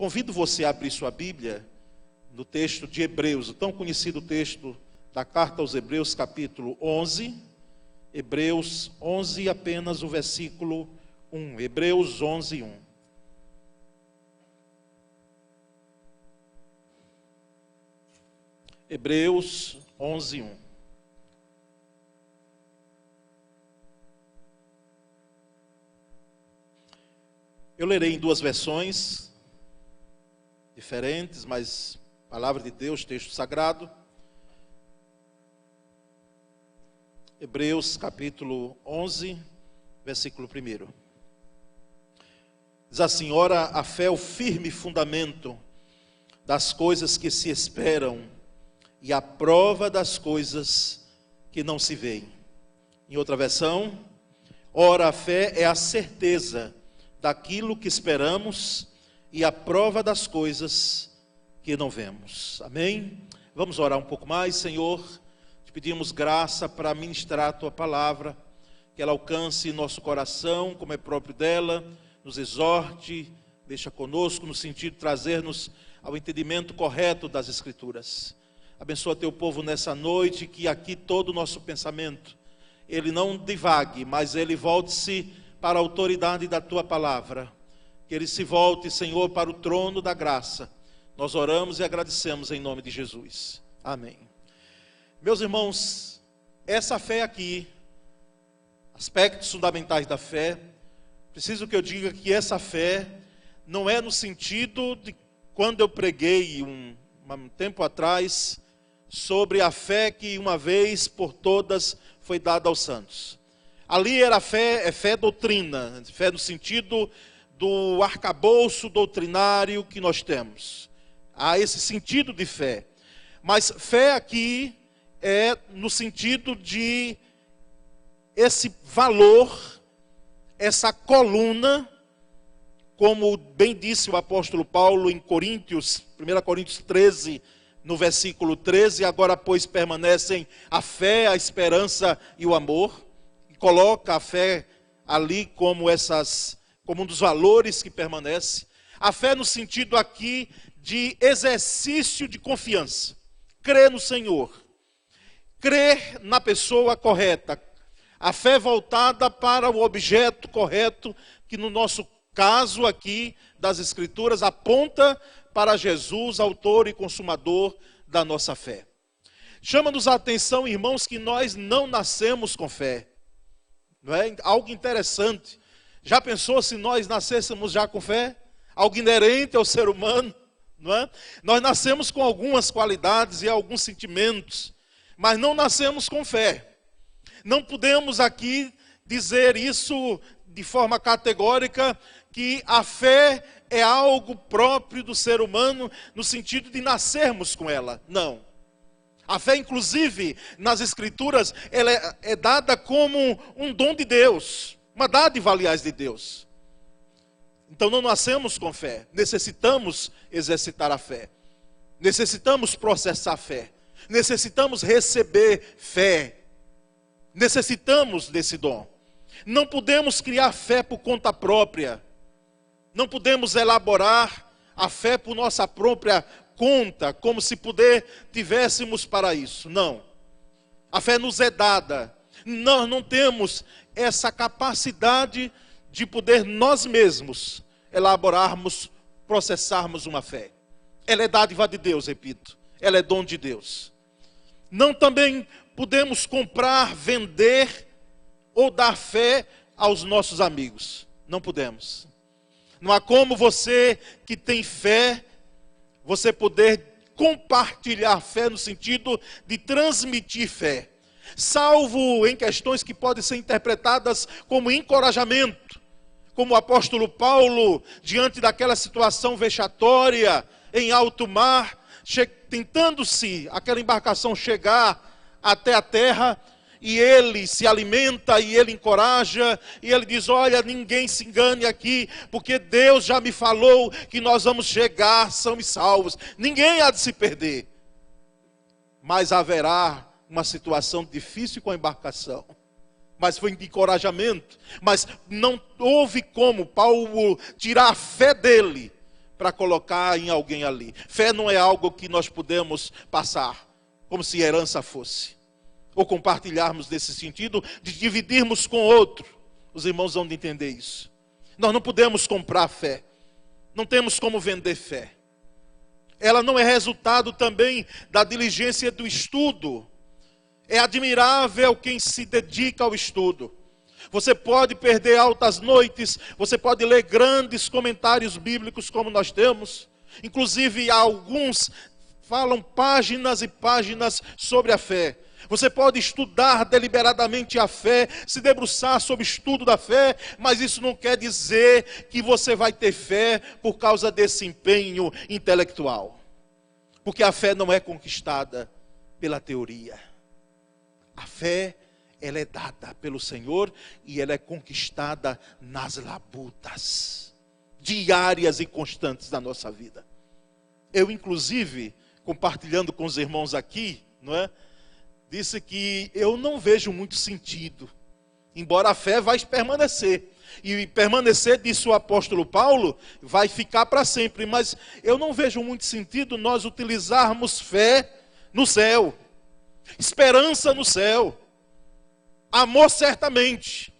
Convido você a abrir sua Bíblia no texto de Hebreus, o tão conhecido texto da carta aos Hebreus, capítulo 11. Hebreus 11, apenas o versículo 1. Hebreus 11, 1. Hebreus 11, 1. Eu lerei em duas versões diferentes, mas palavra de Deus, texto sagrado. Hebreus capítulo 11, versículo 1. Diz assim: ora, a fé é o firme fundamento das coisas que se esperam e a prova das coisas que não se veem. Em outra versão, ora, a fé é a certeza daquilo que esperamos e a prova das coisas que não vemos. Amém? Vamos orar um pouco mais. Senhor, te pedimos graça para ministrar a tua palavra, que ela alcance nosso coração, como é próprio dela, nos exorte, deixa conosco no sentido de trazer-nos ao entendimento correto das Escrituras. Abençoa teu povo nessa noite, que aqui todo o nosso pensamento, ele não divague, mas ele volte-se para a autoridade da tua palavra. Que ele se volte, Senhor, para o trono da graça. Nós oramos e agradecemos em nome de Jesus. Amém. Meus irmãos, essa fé aqui, aspectos fundamentais da fé, preciso que eu diga que essa fé não é no sentido de quando eu preguei um tempo atrás sobre a fé que uma vez por todas foi dada aos santos. Ali era fé, é fé doutrina, fé no sentido do arcabouço doutrinário que nós temos. Há esse sentido de fé. Mas fé aqui é no sentido de esse valor, essa coluna, como bem disse o apóstolo Paulo em Coríntios, 1 Coríntios 13, no versículo 13, agora pois permanecem a fé, a esperança e o amor. E coloca a fé ali como um dos valores que permanece. A fé no sentido aqui de exercício de confiança. Crer no Senhor. Crer na pessoa correta. A fé voltada para o objeto correto, que no nosso caso aqui das Escrituras aponta para Jesus, autor e consumador da nossa fé. Chama-nos a atenção, irmãos, que nós não nascemos com fé. Não é algo interessante. Já pensou se nós nascêssemos já com fé? Algo inerente ao ser humano, não é? Nós nascemos com algumas qualidades e alguns sentimentos, mas não nascemos com fé. Não podemos aqui dizer isso de forma categórica, que a fé é algo próprio do ser humano, no sentido de nascermos com ela. Não. A fé, inclusive, nas Escrituras, ela é dada como um dom de Deus. Uma dádiva, aliás, de Deus. Então não nascemos com fé. Necessitamos exercitar a fé. Necessitamos processar a fé. Necessitamos receber fé. Necessitamos desse dom. Não podemos criar fé por conta própria. Não podemos elaborar a fé por nossa própria conta, como se tivéssemos para isso. Não. A fé nos é dada. Nós não temos essa capacidade de poder nós mesmos elaborarmos, processarmos uma fé. Ela é dádiva de Deus, repito. Ela é dom de Deus. Não também podemos comprar, vender ou dar fé aos nossos amigos. Não podemos. Não há como você que tem fé, você poder compartilhar fé no sentido de transmitir fé. Salvo em questões que podem ser interpretadas como encorajamento. Como o apóstolo Paulo, diante daquela situação vexatória em alto mar, tentando-se aquela embarcação chegar até a terra, e ele se alimenta, e ele encoraja, e ele diz: olha, ninguém se engane aqui, porque Deus já me falou que nós vamos chegar são e salvos, ninguém há de se perder. Mas haverá uma situação difícil com a embarcação. Mas foi de encorajamento, mas não houve como Paulo tirar a fé dele, para colocar em alguém ali. Fé não é algo que nós podemos passar, como se herança fosse. Ou compartilharmos nesse sentido, de dividirmos com outro. Os irmãos vão entender isso. Nós não podemos comprar fé. Não temos como vender fé. Ela não é resultado também da diligência do estudo. É admirável quem se dedica ao estudo. Você pode perder altas noites, você pode ler grandes comentários bíblicos como nós temos. Inclusive, alguns falam páginas e páginas sobre a fé. Você pode estudar deliberadamente a fé, se debruçar sobre o estudo da fé, mas isso não quer dizer que você vai ter fé por causa desse empenho intelectual. Porque a fé não é conquistada pela teoria. A fé, ela é dada pelo Senhor e ela é conquistada nas labutas diárias e constantes da nossa vida. Eu, inclusive, compartilhando com os irmãos aqui, não é? Disse que eu não vejo muito sentido, embora a fé vai permanecer. E permanecer, disse o apóstolo Paulo, vai ficar para sempre. Mas eu não vejo muito sentido nós utilizarmos fé no céu, esperança no céu, amor certamente.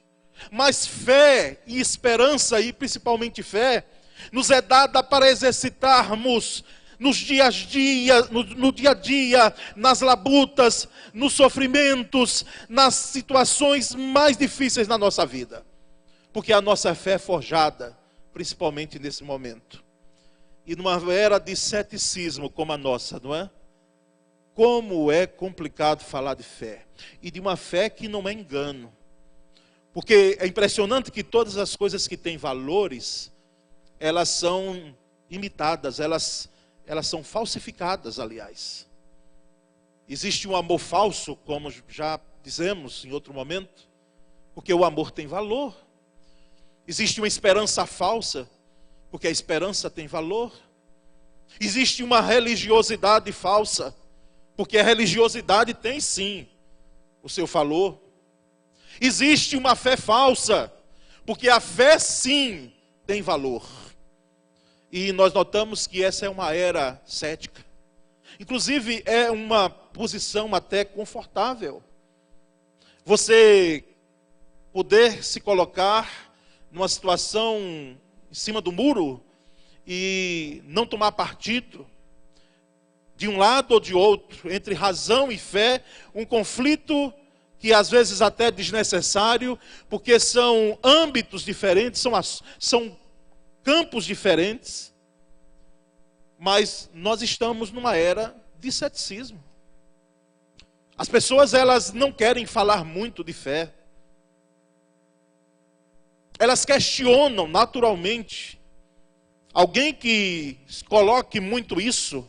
Mas fé e esperança, e principalmente fé, nos é dada para exercitarmos no dia a dia, nas labutas, nos sofrimentos, nas situações mais difíceis na nossa vida. Porque a nossa fé é forjada, principalmente nesse momento. E numa era de ceticismo como a nossa, não é? Como é complicado falar de fé. E de uma fé que não é engano. Porque é impressionante que todas as coisas que têm valores, elas são imitadas, elas são falsificadas, aliás. Existe um amor falso, como já dizemos em outro momento, porque o amor tem valor. Existe uma esperança falsa, porque a esperança tem valor. Existe uma religiosidade falsa, porque a religiosidade tem sim o seu valor. Existe uma fé falsa, porque a fé sim tem valor. E nós notamos que essa é uma era cética. Inclusive é uma posição até confortável. Você poder se colocar numa situação em cima do muro e não tomar partido de um lado ou de outro, entre razão e fé, um conflito que às vezes até é desnecessário, porque são âmbitos diferentes, são campos diferentes, mas nós estamos numa era de ceticismo. As pessoas, elas não querem falar muito de fé. Elas questionam naturalmente. Alguém que coloque muito isso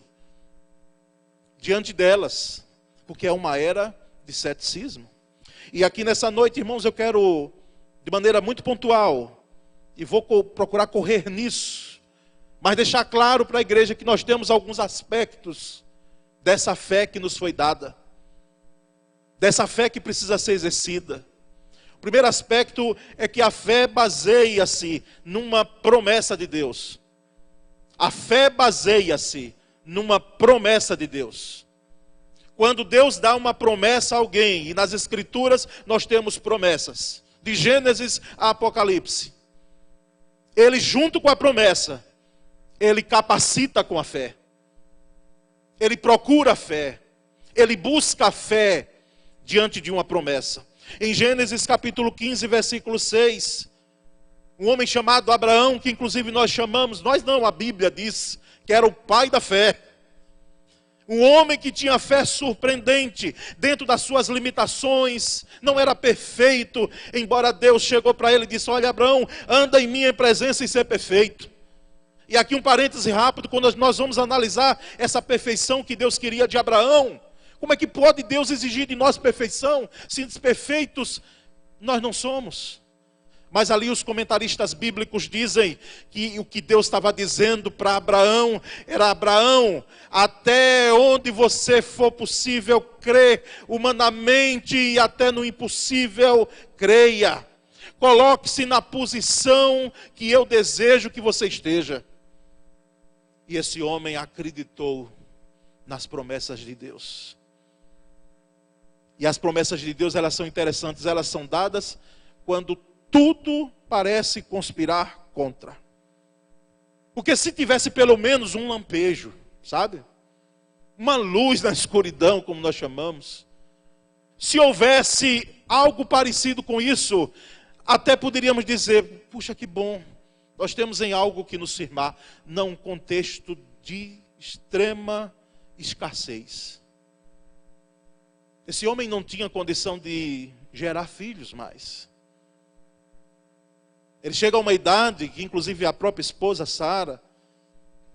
diante delas, porque é uma era de ceticismo. E aqui nessa noite, irmãos, eu quero, de maneira muito pontual, e vou procurar correr nisso, mas deixar claro para a igreja que nós temos alguns aspectos dessa fé que nos foi dada, dessa fé que precisa ser exercida. O primeiro aspecto é que a fé baseia-se numa promessa de Deus. A fé baseia-se numa promessa de Deus. Quando Deus dá uma promessa a alguém, e nas Escrituras nós temos promessas, de Gênesis a Apocalipse, Ele junto com a promessa, Ele capacita com a fé, Ele procura a fé, Ele busca a fé diante de uma promessa. Em Gênesis capítulo 15, versículo 6, um homem chamado Abraão, que inclusive nós chamamos, nós não, a Bíblia diz que era o pai da fé. Um homem que tinha fé surpreendente, dentro das suas limitações, não era perfeito, embora Deus chegou para ele e disse: olha, Abraão, anda em minha presença e ser perfeito. E aqui um parêntese rápido, quando nós vamos analisar essa perfeição que Deus queria de Abraão, como é que pode Deus exigir de nós perfeição, se perfeitos nós não somos? Mas ali os comentaristas bíblicos dizem que o que Deus estava dizendo para Abraão era: Abraão, até onde você for possível crer humanamente e até no impossível, creia. Coloque-se na posição que eu desejo que você esteja. E esse homem acreditou nas promessas de Deus. E as promessas de Deus, elas são interessantes, elas são dadas quando tudo parece conspirar contra. Porque se tivesse pelo menos um lampejo, sabe? Uma luz na escuridão, como nós chamamos. Se houvesse algo parecido com isso, até poderíamos dizer, puxa, que bom. Nós temos em algo que nos firmar. Não, um contexto de extrema escassez. Esse homem não tinha condição de gerar filhos mais. Ele chega a uma idade que inclusive a própria esposa Sara,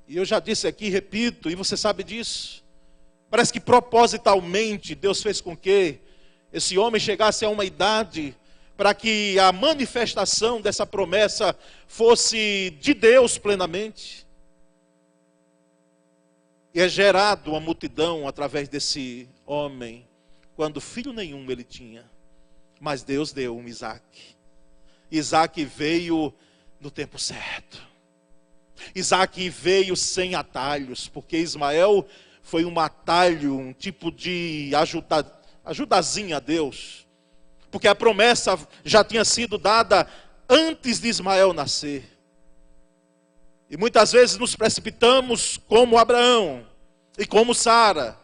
e eu já disse aqui, repito, e você sabe disso, parece que propositalmente Deus fez com que esse homem chegasse a uma idade para que a manifestação dessa promessa fosse de Deus plenamente. E é gerado uma multidão através desse homem, quando filho nenhum ele tinha. Mas Deus deu um Isaac. Isaac veio no tempo certo. Isaac veio sem atalhos, porque Ismael foi um atalho, um tipo de ajudazinha a Deus. Porque a promessa já tinha sido dada antes de Ismael nascer. E muitas vezes nos precipitamos como Abraão e como Sara.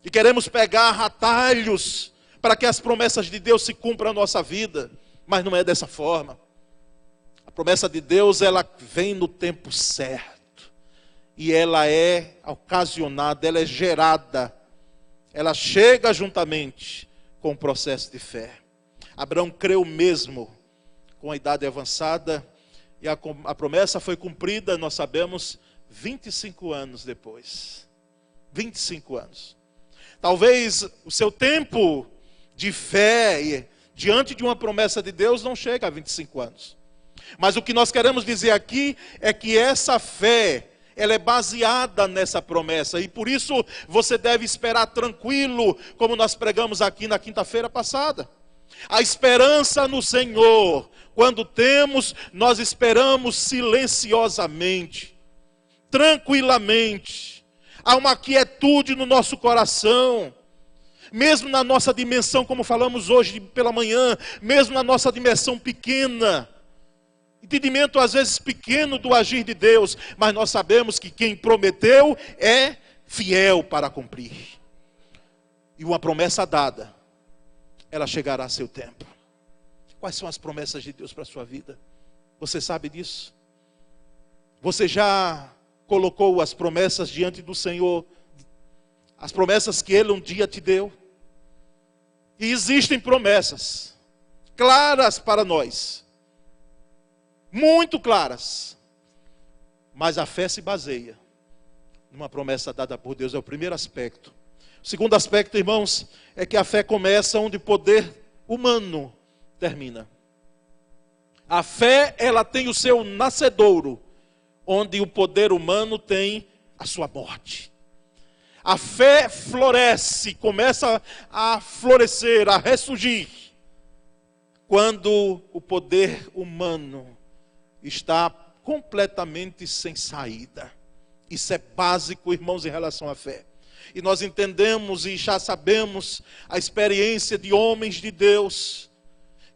E queremos pegar atalhos para que as promessas de Deus se cumpram na nossa vida. Mas não é dessa forma. A promessa de Deus, ela vem no tempo certo. E ela é ocasionada, ela é gerada. Ela chega juntamente com o processo de fé. Abraão creu mesmo com a idade avançada. E a promessa foi cumprida, nós sabemos, 25 anos depois. 25 anos. Talvez o seu tempo de fé diante de uma promessa de Deus não chega a 25 anos. Mas o que nós queremos dizer aqui é que essa fé, ela é baseada nessa promessa. E por isso você deve esperar tranquilo, como nós pregamos aqui na quinta-feira passada. A esperança no Senhor, quando temos, nós esperamos silenciosamente, tranquilamente. Há uma quietude no nosso coração. Mesmo na nossa dimensão, como falamos hoje pela manhã, mesmo na nossa dimensão pequena, entendimento às vezes pequeno do agir de Deus, mas nós sabemos que quem prometeu é fiel para cumprir. E uma promessa dada, ela chegará a seu tempo. Quais são as promessas de Deus para a sua vida? Você sabe disso? Você já colocou as promessas diante do Senhor? As promessas que Ele um dia te deu? E existem promessas claras para nós. Muito claras. Mas a fé se baseia numa promessa dada por Deus. É o primeiro aspecto. O segundo aspecto, irmãos, é que a fé começa onde o poder humano termina. A fé, ela tem o seu nascedouro, onde o poder humano tem a sua morte. A fé floresce, começa a florescer, a ressurgir, quando o poder humano está completamente sem saída. Isso é básico, irmãos, em relação à fé. E nós entendemos e já sabemos a experiência de homens de Deus,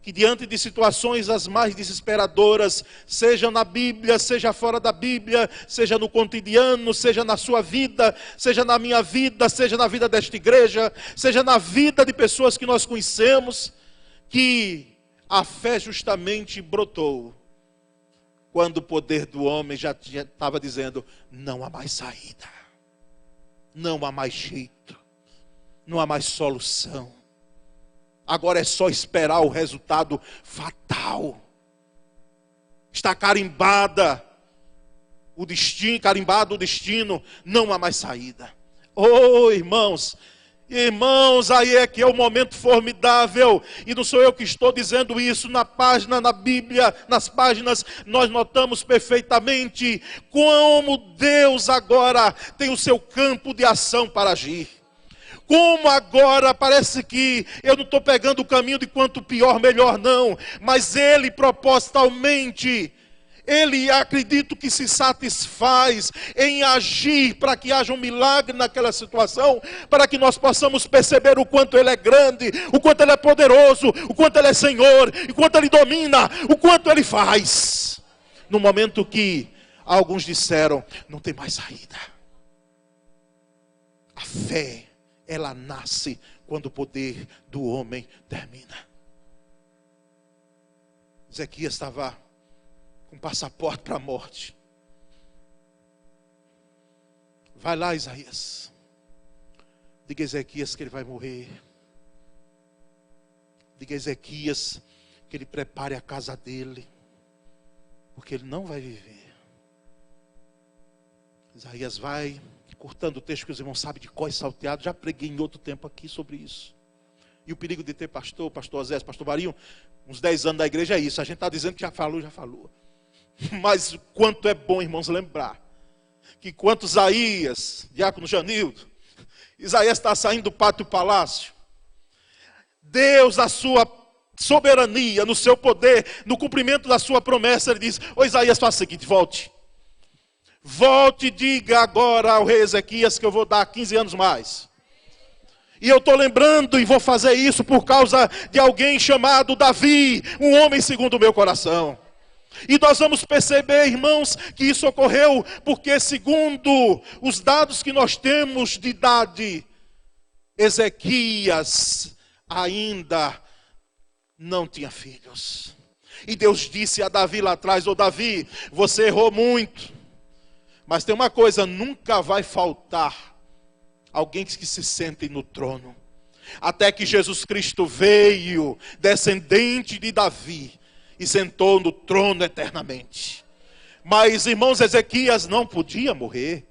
que diante de situações as mais desesperadoras, seja na Bíblia, seja fora da Bíblia, seja no cotidiano, seja na sua vida, seja na minha vida, seja na vida desta igreja, seja na vida de pessoas que nós conhecemos, que a fé justamente brotou, quando o poder do homem já estava dizendo, não há mais saída, não há mais jeito, não há mais solução. Agora é só esperar o resultado fatal. Está carimbado o destino, não há mais saída. Oh, irmãos, aí é que é o momento formidável. E não sou eu que estou dizendo isso, na página, na Bíblia, nas páginas, nós notamos perfeitamente como Deus agora tem o seu campo de ação para agir. Como agora parece que eu não estou pegando o caminho de quanto pior, melhor não. Mas Ele propositalmente, Ele, acredito que se satisfaz em agir para que haja um milagre naquela situação, para que nós possamos perceber o quanto Ele é grande, o quanto Ele é poderoso, o quanto Ele é Senhor, o quanto Ele domina, o quanto Ele faz. No momento que alguns disseram, não tem mais saída. A fé, ela nasce quando o poder do homem termina. Ezequias estava com passaporte para a morte. Vai lá, Isaías. Diga a Ezequias que ele vai morrer. Diga a Ezequias que ele prepare a casa dele, porque ele não vai viver. Isaías vai, cortando o texto que os irmãos sabem de cor e salteado. Já preguei em outro tempo aqui sobre isso. E o perigo de ter pastor Osés, pastor Marinho, uns 10 anos da igreja é isso. A gente está dizendo que já falou. Mas quanto é bom, irmãos, lembrar que quando Isaías, diácono Janildo, Isaías está saindo do pátio do palácio, Deus, a sua soberania, no seu poder, no cumprimento da sua promessa, ele diz, ô Isaías, faça o seguinte, volte e diga agora ao rei Ezequias que eu vou dar 15 anos mais. E eu estou lembrando e vou fazer isso por causa de alguém chamado Davi, um homem segundo o meu coração. E nós vamos perceber, irmãos, que isso ocorreu porque, segundo os dados que nós temos de idade, Ezequias ainda não tinha filhos. E Deus disse a Davi lá atrás, ô Davi, você errou muito, mas tem uma coisa, nunca vai faltar alguém que se sente no trono. Até que Jesus Cristo veio, descendente de Davi, e sentou no trono eternamente. Mas, irmãos, Ezequias não podia morrer,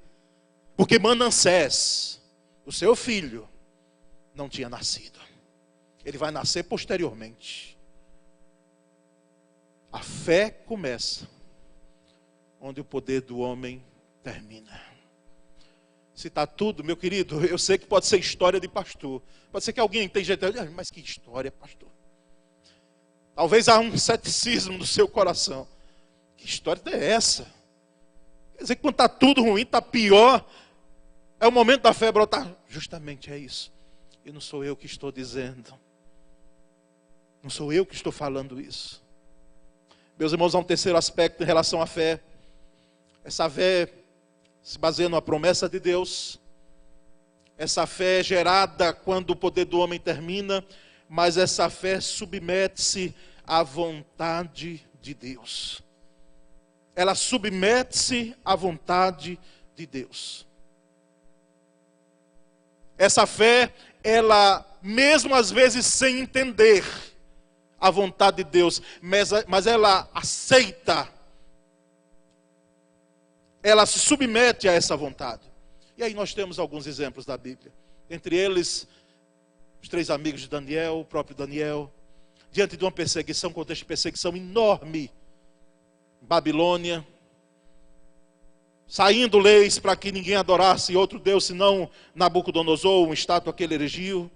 porque Manassés, o seu filho, não tinha nascido. Ele vai nascer posteriormente. A fé começa onde o poder do homem termina. Se está tudo, meu querido, eu sei que pode ser história de pastor. Pode ser que alguém tem jeito, mas que história, pastor? Talvez há um ceticismo no seu coração. Que história é essa? Quer dizer que quando está tudo ruim, está pior, é o momento da fé brotar. Justamente é isso. E não sou eu que estou dizendo. Não sou eu que estou falando isso. Meus irmãos, há um terceiro aspecto em relação à fé. Essa fé se baseia numa promessa de Deus. Essa fé é gerada quando o poder do homem termina, mas essa fé submete-se à vontade de Deus. Ela submete-se à vontade de Deus. Essa fé, ela, mesmo às vezes sem entender a vontade de Deus, mas ela aceita, ela se submete a essa vontade. E aí nós temos alguns exemplos da Bíblia. Entre eles, os 3 amigos de Daniel, o próprio Daniel, diante de uma perseguição, contexto de perseguição enorme, Babilônia, saindo leis para que ninguém adorasse outro Deus senão Nabucodonosor, uma estátua que ele erigiu.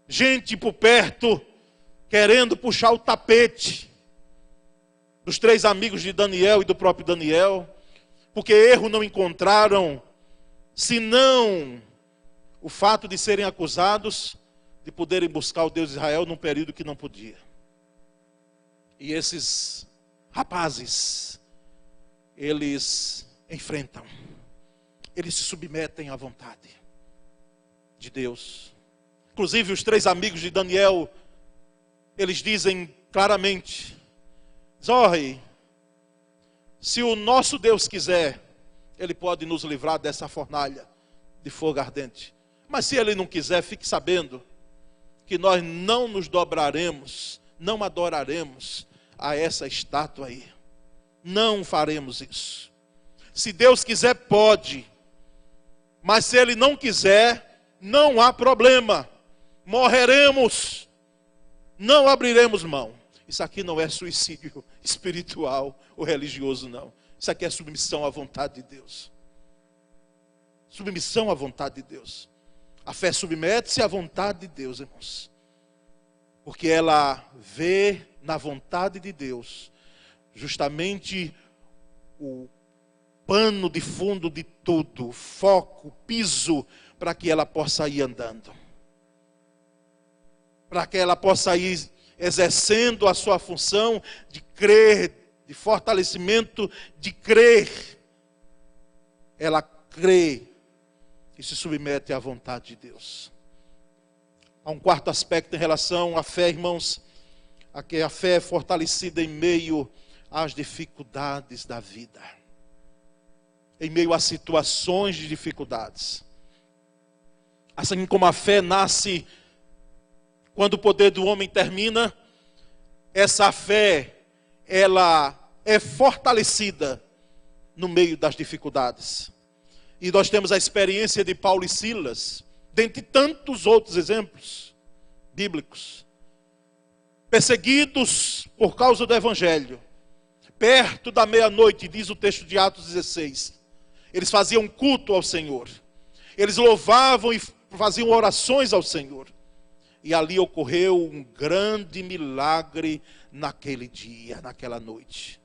Gente por perto, querendo puxar o tapete dos 3 amigos de Daniel e do próprio Daniel, porque erro não encontraram, senão o fato de serem acusados de poderem buscar o Deus de Israel num período que não podia. E esses rapazes, eles enfrentam, eles se submetem à vontade de Deus. Inclusive os 3 amigos de Daniel, eles dizem claramente, rei, se o nosso Deus quiser, Ele pode nos livrar dessa fornalha de fogo ardente. Mas se Ele não quiser, fique sabendo que nós não nos dobraremos, não adoraremos a essa estátua aí. Não faremos isso. Se Deus quiser, pode. Mas se Ele não quiser, não há problema. Morreremos. Não abriremos mão. Isso aqui não é suicídio espiritual ou religioso, não. Isso aqui é submissão à vontade de Deus. Submissão à vontade de Deus. A fé submete-se à vontade de Deus, irmãos. Porque ela vê na vontade de Deus justamente o pano de fundo de tudo, foco, piso, para que ela possa ir andando. Para que ela possa ir exercendo a sua função de crer, de fortalecimento, de crer. Ela crê e se submete à vontade de Deus. Há um quarto aspecto em relação à fé, irmãos, a que a fé é fortalecida em meio às dificuldades da vida, em meio a situações de dificuldades. Assim como a fé nasce quando o poder do homem termina, essa fé, ela é fortalecida no meio das dificuldades. E nós temos a experiência de Paulo e Silas, dentre tantos outros exemplos bíblicos, perseguidos por causa do Evangelho, perto da meia-noite, diz o texto de Atos 16, eles faziam culto ao Senhor, eles louvavam e faziam orações ao Senhor, e ali ocorreu um grande milagre naquele dia, naquela noite.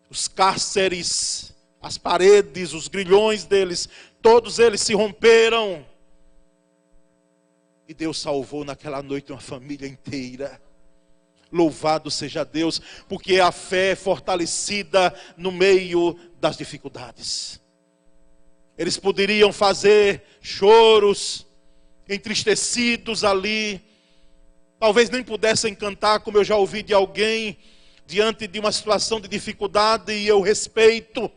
Os cárceres, as paredes, os grilhões deles, todos eles se romperam. E Deus salvou naquela noite uma família inteira. Louvado seja Deus, porque a fé é fortalecida no meio das dificuldades. Eles poderiam fazer choros, entristecidos ali, talvez nem pudessem cantar, como eu já ouvi de alguém, diante de uma situação de dificuldade, e eu respeito,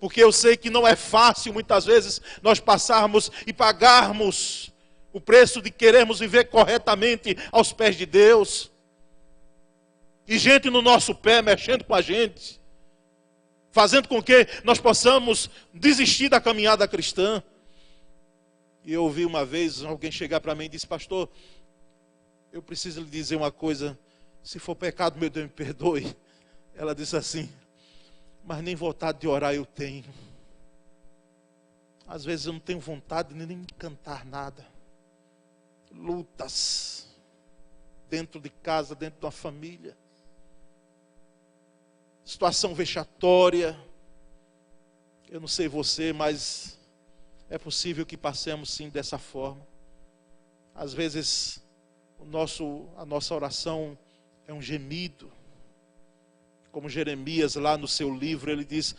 porque eu sei que não é fácil muitas vezes nós passarmos e pagarmos o preço de querermos viver corretamente aos pés de Deus, e gente no nosso pé mexendo com a gente, fazendo com que nós possamos desistir da caminhada cristã. E eu ouvi uma vez alguém chegar para mim e disse: pastor, eu preciso lhe dizer uma coisa, se for pecado meu Deus me perdoe. Ela disse assim: mas nem vontade de orar eu tenho. Às vezes eu não tenho vontade nem de cantar nada. Lutas dentro de casa, dentro da família, situação vexatória. Eu não sei você, mas é possível que passemos sim dessa forma. Às vezes a nossa oração é um gemido. Como Jeremias lá no seu livro, ele diz: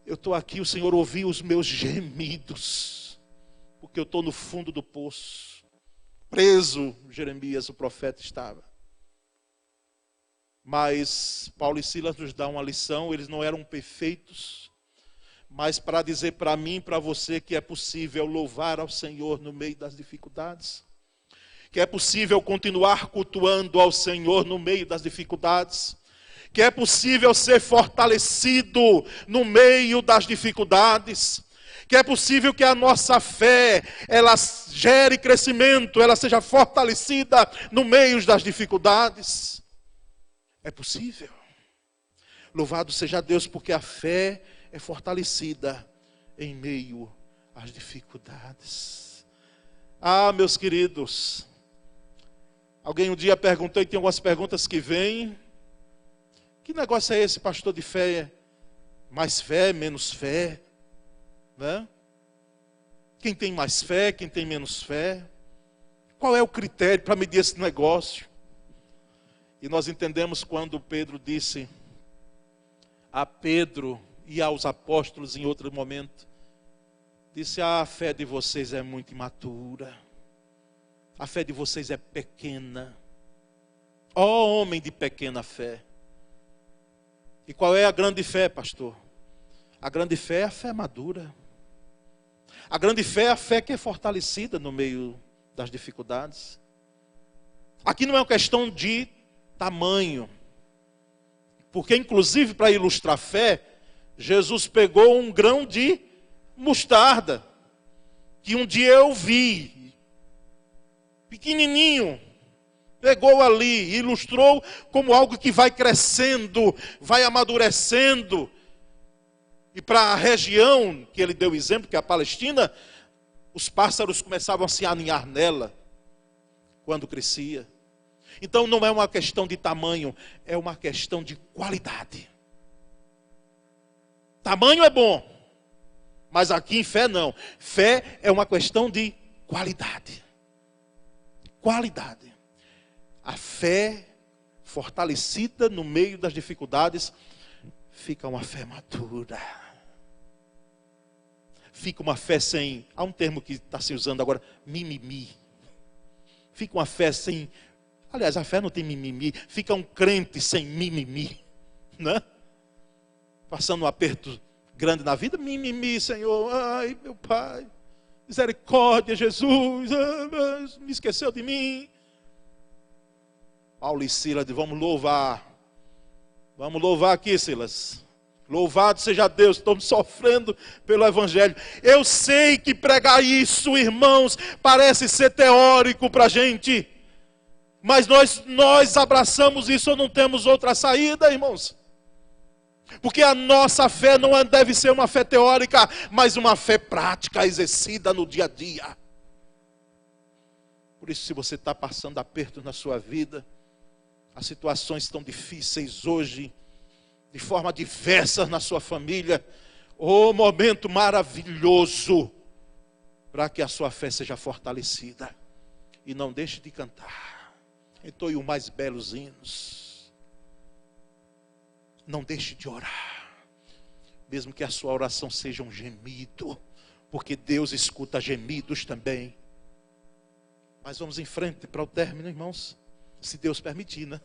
eu estou aqui, o Senhor ouviu os meus gemidos, porque eu estou no fundo do poço. Preso, Jeremias, o profeta, estava. Mas Paulo e Silas nos dão uma lição, eles não eram perfeitos, mas para dizer para mim e para você que é possível louvar ao Senhor no meio das dificuldades, que é possível continuar cultuando ao Senhor no meio das dificuldades, que é possível ser fortalecido no meio das dificuldades, que é possível que a nossa fé, ela gere crescimento, ela seja fortalecida no meio das dificuldades. É possível. Louvado seja Deus, porque a fé é fortalecida em meio às dificuldades. Ah, meus queridos, alguém um dia perguntou, e tem algumas perguntas que vêm: que negócio é esse, pastor, de fé? Mais fé, menos fé? Né? Quem tem mais fé, quem tem menos fé? Qual é o critério para medir esse negócio? E nós entendemos quando Pedro disse a Pedro e aos apóstolos em outro momento, disse: a fé de vocês é muito imatura, a fé de vocês é pequena, ó homem de pequena fé. E qual é a grande fé, pastor? A grande fé é a fé madura. A grande fé é a fé que é fortalecida no meio das dificuldades. Aqui não é uma questão de tamanho, porque inclusive para ilustrar fé, Jesus pegou um grão de mostarda, que um dia eu vi, pequenininho, pegou ali, ilustrou como algo que vai crescendo, vai amadurecendo. E para a região que ele deu exemplo, que é a Palestina, os pássaros começavam a se aninhar nela quando crescia. Então não é uma questão de tamanho, é uma questão de qualidade. Tamanho é bom, mas aqui em fé não. Fé é uma questão de qualidade. Qualidade. A fé fortalecida no meio das dificuldades fica uma fé madura. Fica uma fé sem, há um termo que está se usando agora, mimimi. Fica uma fé sem, aliás, a fé não tem mimimi. Fica um crente sem mimimi, né? Passando um aperto grande na vida, mimimi, Senhor, ai meu Pai, misericórdia, Jesus, me esqueceu de mim. Paulo e Silas, vamos louvar aqui, Silas. Louvado seja Deus, estamos sofrendo pelo Evangelho. Eu sei que pregar isso, irmãos, parece ser teórico para a gente. Mas nós abraçamos isso ou não temos outra saída, irmãos? Porque a nossa fé não deve ser uma fé teórica, mas uma fé prática, exercida no dia a dia. Por isso, se você está passando aperto na sua vida, as situações estão difíceis hoje, de forma diversa na sua família, momento maravilhoso para que a sua fé seja fortalecida. E não deixe de cantar. Entoie os mais belos hinos. Não deixe de orar, mesmo que a sua oração seja um gemido, porque Deus escuta gemidos também. Mas vamos em frente para o término, irmãos, se Deus permitir, né?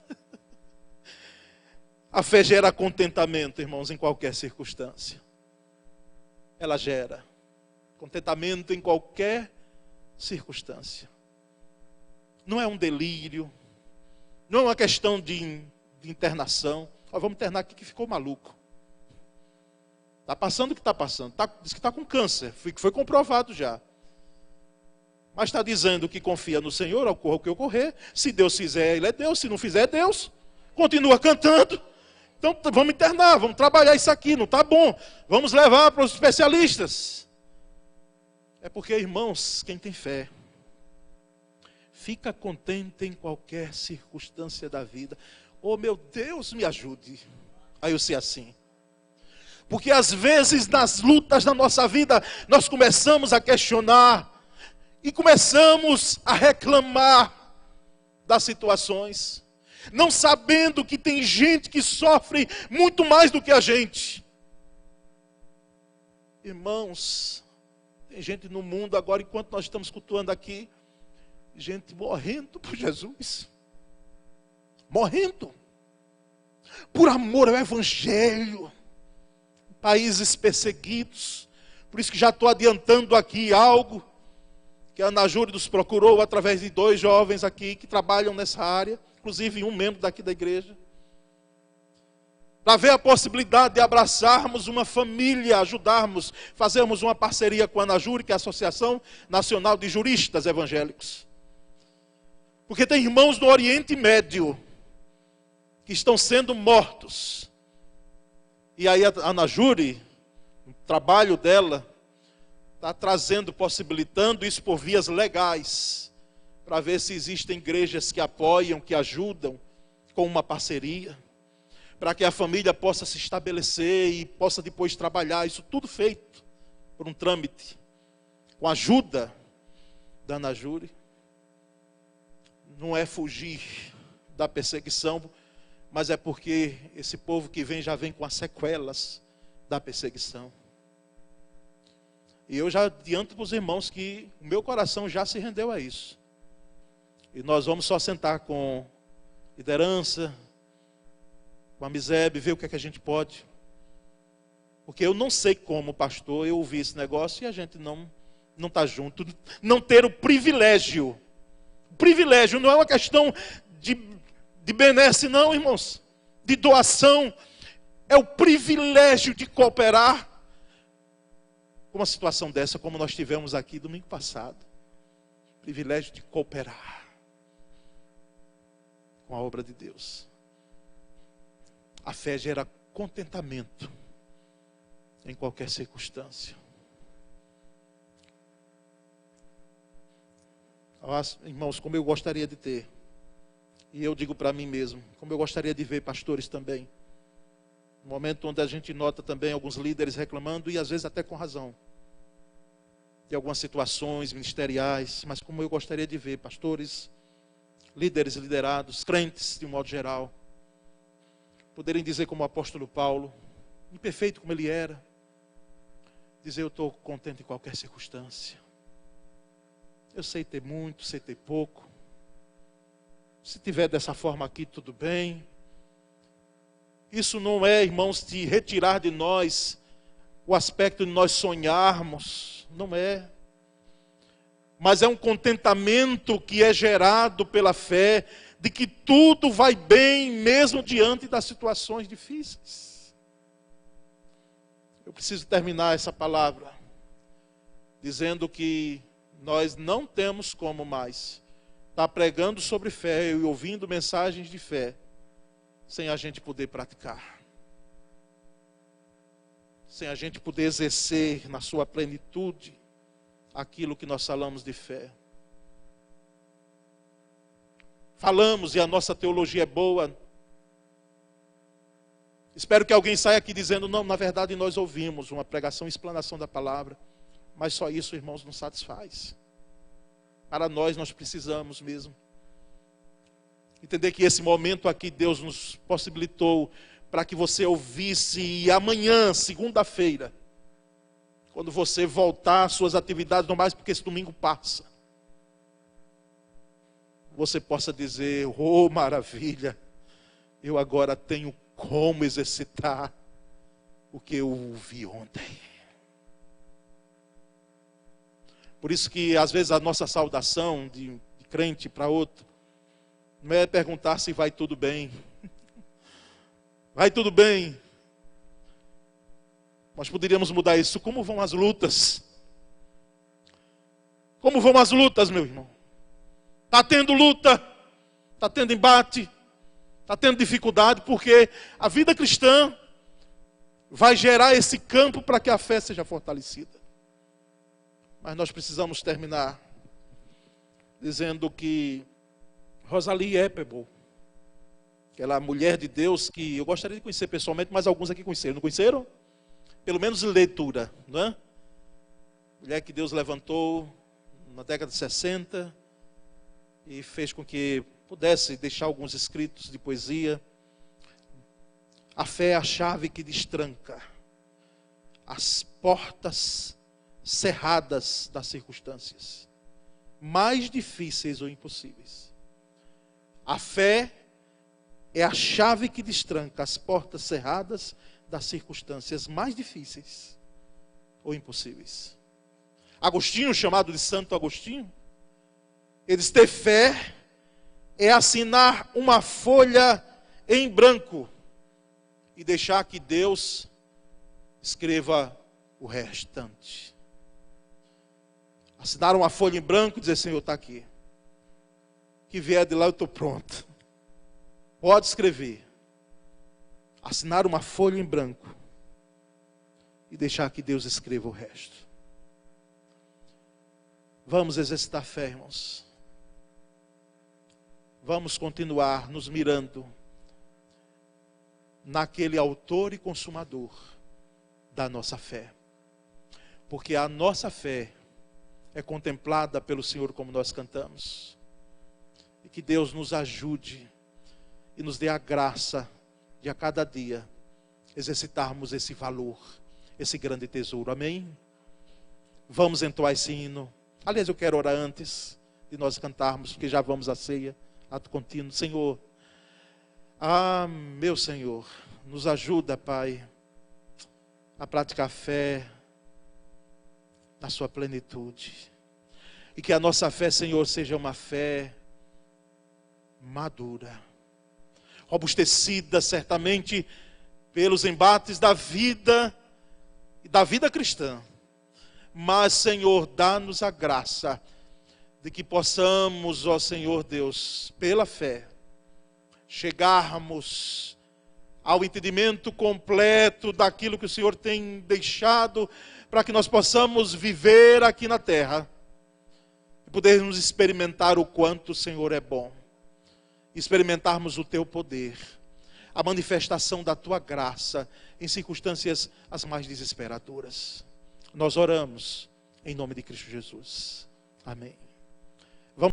A fé gera contentamento, irmãos, em qualquer circunstância. Ela gera contentamento em qualquer circunstância. Não é um delírio, não é uma questão de internação. Vamos internar aqui que ficou maluco. Está passando o que está passando. Diz que está com câncer, foi comprovado já. Mas está dizendo que confia no Senhor, ocorra o que ocorrer. Se Deus fizer, Ele é Deus. Se não fizer, é Deus. Continua cantando. Então vamos internar, vamos trabalhar isso aqui, não está bom. Vamos levar para os especialistas. É porque, irmãos, quem tem fé, fica contente em qualquer circunstância da vida. Oh meu Deus, me ajude a eu ser assim. Porque às vezes nas lutas da nossa vida, nós começamos a questionar e começamos a reclamar das situações, não sabendo que tem gente que sofre muito mais do que a gente. Irmãos, tem gente no mundo agora, enquanto nós estamos cultuando aqui, gente morrendo por Jesus. Morrendo. Por amor ao Evangelho. Países perseguidos. Por isso que já estou adiantando aqui algo que a Ana Júlia nos procurou através de 2 jovens aqui que trabalham nessa área, inclusive um membro daqui da igreja, para ver a possibilidade de abraçarmos uma família, ajudarmos, fazermos uma parceria com a Ana Júlia, que é a Associação Nacional de Juristas Evangélicos. Porque tem irmãos do Oriente Médio que estão sendo mortos. E aí a Ana Júlia, o trabalho dela, está trazendo, possibilitando isso por vias legais, para ver se existem igrejas que apoiam, que ajudam com uma parceria, para que a família possa se estabelecer e possa depois trabalhar, isso tudo feito por um trâmite, com a ajuda da Ana Júlia. Não é fugir da perseguição, mas é porque esse povo que vem já vem com as sequelas da perseguição. E eu já adianto para os irmãos que o meu coração já se rendeu a isso. E nós vamos só sentar com liderança, com a Misebe, ver o que é que a gente pode. Porque eu não sei como, pastor, eu ouvi esse negócio e a gente não está junto. Não ter o privilégio. O privilégio não é uma questão de benesse, não, irmãos. De doação. É o privilégio de cooperar com uma situação dessa, como nós tivemos aqui domingo passado. Privilégio de cooperar com a obra de Deus. A fé gera contentamento em qualquer circunstância. Irmãos, como eu gostaria de ter E eu digo para mim mesmo, como eu gostaria de ver pastores também. Um momento onde a gente nota também alguns líderes reclamando, e às vezes até com razão, de algumas situações ministeriais, mas como eu gostaria de ver pastores, líderes liderados, crentes de um modo geral, poderem dizer como o apóstolo Paulo, imperfeito como ele era, dizer: eu estou contente em qualquer circunstância. Eu sei ter muito, sei ter pouco. Se tiver dessa forma aqui, tudo bem. Isso não é, irmãos, de retirar de nós o aspecto de nós sonharmos. Não é. Mas é um contentamento que é gerado pela fé, de que tudo vai bem, mesmo diante das situações difíceis. Eu preciso terminar essa palavra dizendo que nós não temos como mais estar pregando sobre fé e ouvindo mensagens de fé sem a gente poder praticar, sem a gente poder exercer na sua plenitude aquilo que nós falamos de fé. Falamos e a nossa teologia é boa. Espero que alguém saia aqui dizendo: não, na verdade nós ouvimos uma pregação e explanação da palavra, mas só isso, irmãos, não satisfaz. Para nós precisamos mesmo entender que esse momento aqui Deus nos possibilitou para que você ouvisse, e amanhã, segunda-feira, quando você voltar às suas atividades, não mais porque esse domingo passa, você possa dizer: oh maravilha, eu agora tenho como exercitar o que eu ouvi ontem. Por isso que às vezes a nossa saudação de crente para outro não é perguntar se vai tudo bem. Vai tudo bem. Nós poderíamos mudar isso: como vão as lutas? Como vão as lutas, meu irmão? Está tendo luta, está tendo embate, está tendo dificuldade, porque a vida cristã vai gerar esse campo para que a fé seja fortalecida. Mas nós precisamos terminar dizendo que Rosalie Eppel, aquela mulher de Deus que eu gostaria de conhecer pessoalmente, mas alguns aqui conheceram. Não conheceram? Pelo menos em leitura, não é? Mulher que Deus levantou na década de 60 e fez com que pudesse deixar alguns escritos de poesia. A fé é a chave que destranca as portas cerradas das circunstâncias mais difíceis ou impossíveis. A fé é a chave que destranca as portas cerradas das circunstâncias mais difíceis ou impossíveis. Agostinho, chamado de Santo Agostinho, ele diz: ter fé é assinar uma folha em branco e deixar que Deus escreva o restante. Assinar uma folha em branco e dizer: Senhor, está aqui. Que vier de lá eu estou pronto. Pode escrever. Assinar uma folha em branco e deixar que Deus escreva o resto. Vamos exercitar fé, irmãos. Vamos continuar nos mirando naquele autor e consumador da nossa fé. Porque a nossa fé é contemplada pelo Senhor, como nós cantamos. E que Deus nos ajude e nos dê a graça de a cada dia exercitarmos esse valor, esse grande tesouro. Amém? Vamos entoar esse hino. Aliás, eu quero orar antes de nós cantarmos, porque já vamos à ceia, ato contínuo. Senhor, meu Senhor, nos ajuda, Pai, a praticar a fé na sua plenitude. E que a nossa fé, Senhor, seja uma fé madura, robustecida certamente pelos embates da vida e da vida cristã. Mas, Senhor, dá-nos a graça de que possamos, ó Senhor Deus, pela fé, chegarmos ao entendimento completo daquilo que o Senhor tem deixado para que nós possamos viver aqui na terra e podermos experimentar o quanto o Senhor é bom. experimentarmos o teu poder, a manifestação da tua graça em circunstâncias as mais desesperadoras. Nós oramos em nome de Cristo Jesus. Amém.